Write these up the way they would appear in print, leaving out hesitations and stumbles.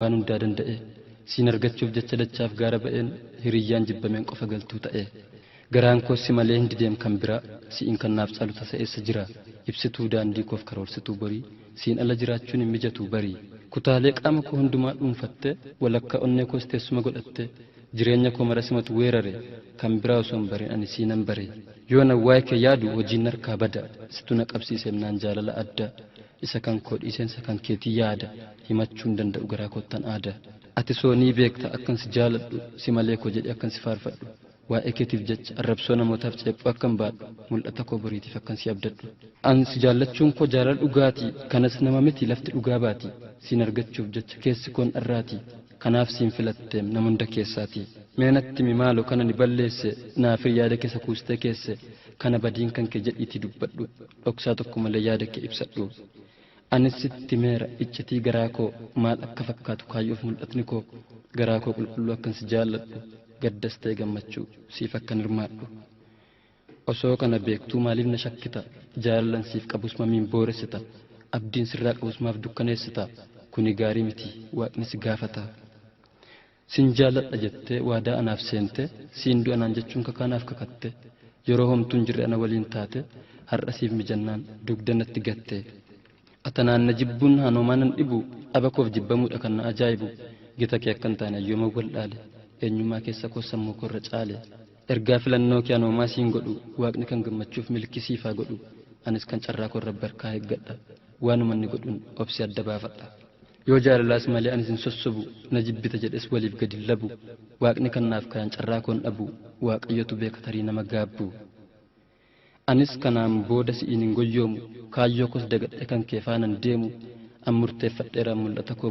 waan hundaa danda'e siin argachuuf jecha dachaaf gaara ba'een hiriyyaan jibbameen qofa galtuu ta'e garaan koo si malee hindi deem kan biraa si'in kan naaf caalu tasa'eessa jira ibsituu daandii koof karoorsituu borii siin ala jiraachuun hin mijatu barii kutaalee qaama koo hundumaa dhuunfatte walakkaa onnee koos teessuma godhatte jireenya koo mara simatu weerare kan biraa osoo hin barin ani siinan bare yoo na waa'ee kee yaadu hojiin harkaa bada situ na qabsiise naan jaalala adda isa kan koo dhiiseensa kan keetii yaada himachuun danda'u garaa koottan aada ati soo nii beekta akkan si jaaladhu si malee koo jedhe akkan si faarfadhu waa'ee keetiif jecha arrabsoo namootaaf ceephuu akkan baadhu mul'ata koo boriitiif akkan si abdadhu an si jaallachuun koo jaalala dhugaati kanas nama miti lafti dhugaa baati siin argachuuf jecha keessi koon dharraati kanaaf siin filatteem nama hunda keessaati meenatti mi maaloo kana ni balleesse naafir yaada keessa kuustee keesse kana badiin kan kee jedhiitii dubbadhu dhoksaa tokko malee yaada kee ibsadhu anis sitti meera iccitii garaa koo maal akka fakkaatu kaayyoof mul'atni koo garaa koo qulqulluu akkan si jaalladhu gaddas ta'e gammachuu siif akkan hirmaadhu osoo kana beektuu maaliif na shakkita jaalalan siif qabus mamiin booressita abdiin sirraa qabus maaf dukkaneessita kuni gaarii miti waaqni si gaafata sin jaaladha jettee waadaa anaaf seente siin du'a naan jechuun kakaanaaf kakatte yeroo homtuun jirre ana waliin taate har'a siif mijannaan dugda natti gatte atanaan na jibbuun hanoomaa nan dhibu dhaba koof jibbamuudha kan na ajaa'ibu gita kee akkan taane ayyooma wal dhaale eenyummaa keessa koo sammuu koorra caale ergaa filannoo kee hanoomaa siin godhu waaqni kan gammachuuf milkii siifaa godhu anis kan carraa koorra barkaa eeggadha waanuma inni godhuun obsi adda baafadha yoo jaalalaas malee anis hin sossobu na jibbita jedhes waliif gadi labu waaqni kan naaf kan carraa koon dhabu waaqayyotu beeka tarii nama gaabbu anis kanaan booda si'iin hin goyyoomu kaayyoo kos dagadhe kan kee faanan deemu an murteeffadheera mul'ata koo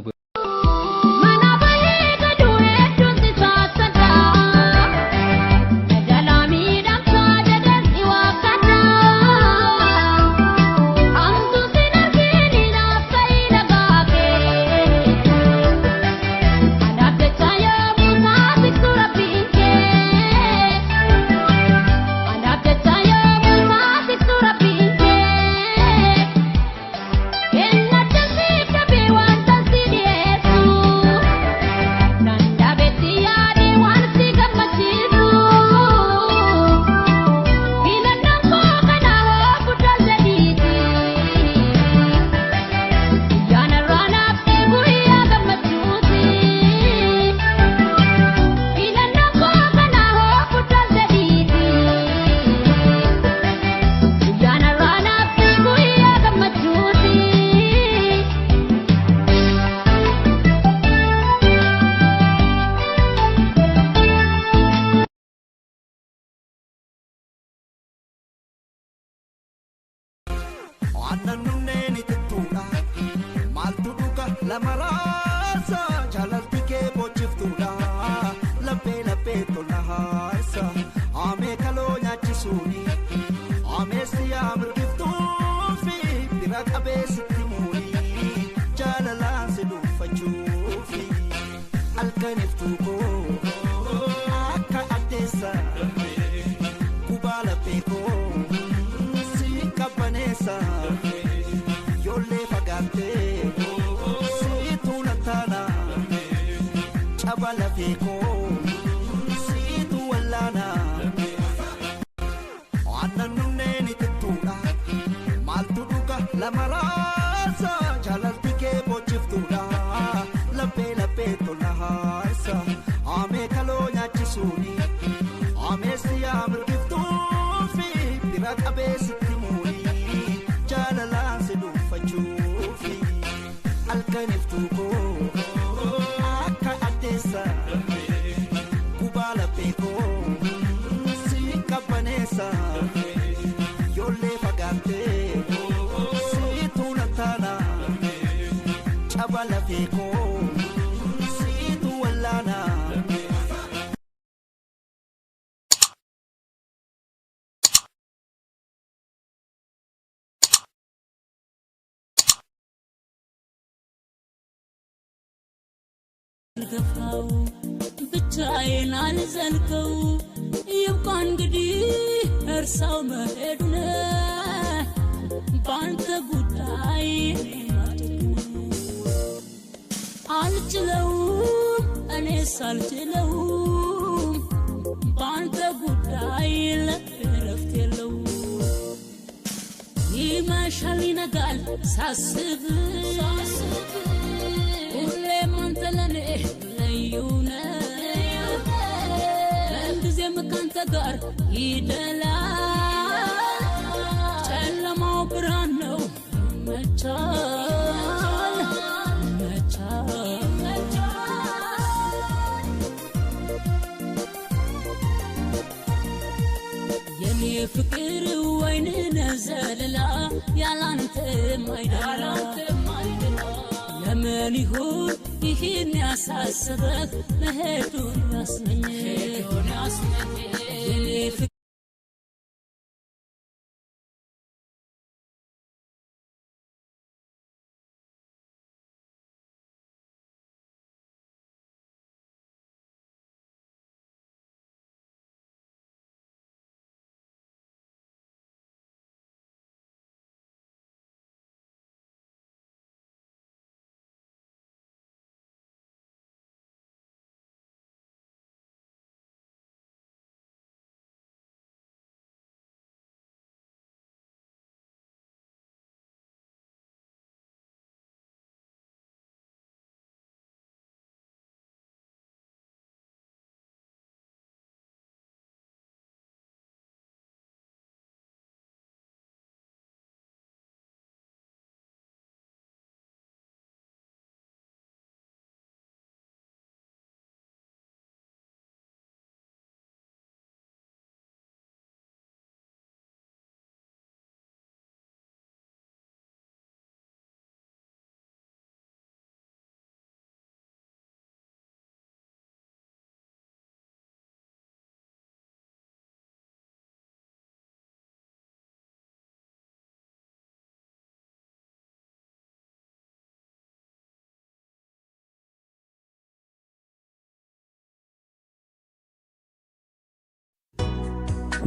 ብቻዬን አልዘልቀው ይብቃ እንግዲህ እርሳው መሄዱን በአንተ ጉዳይ አልችለውም እኔስ አልችለውም ባንተ ጉዳይ ለእረፍት የለውም ይመሻል ይነጋል ሳስብ ሁሌም አንተ ለኔ ልዩ ነህ ሁልጊዜም ካንተ ጋር ይደላል ጨለማው ብርሃን ነው ይመቻል የኔ ፍቅር ወይን ነዘለላ ያላንተ ማይደላ ለምን ይሁን ይህን ያሳሰበህ መሄዱን ያስመኝ የኔ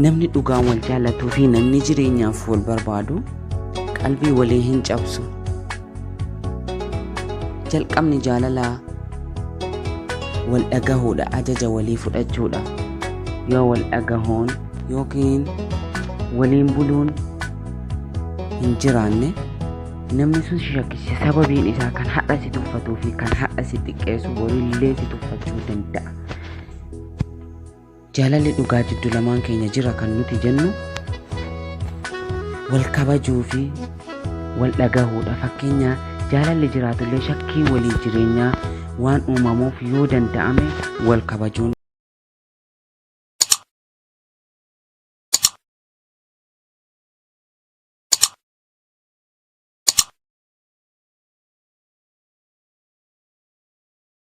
namni dhugaan wal jaalatuu fi namni jireenyaaf wal barbaadu qalbii walii hin cabsu jalqabni jaalalaa wal dhagahuudha ajaja walii fudhachuudha yoo wal dhagahuun yookiin waliin buluun hin jiraanne namni sun shakkisi sababiin isaa kan hadha si tuffatuu fi kan hadha si xiqqeessu borillee si tuffachuu danda'a jaalalli dhugaa jidduu lamaan keenya jira kan nuti jennu wal kabajuu fi wal dhagahuudha fakkeenya jaalalli jiraatullee shakkii walii jireenyaa waan uumamuuf yoo danda'ame wal kabajuun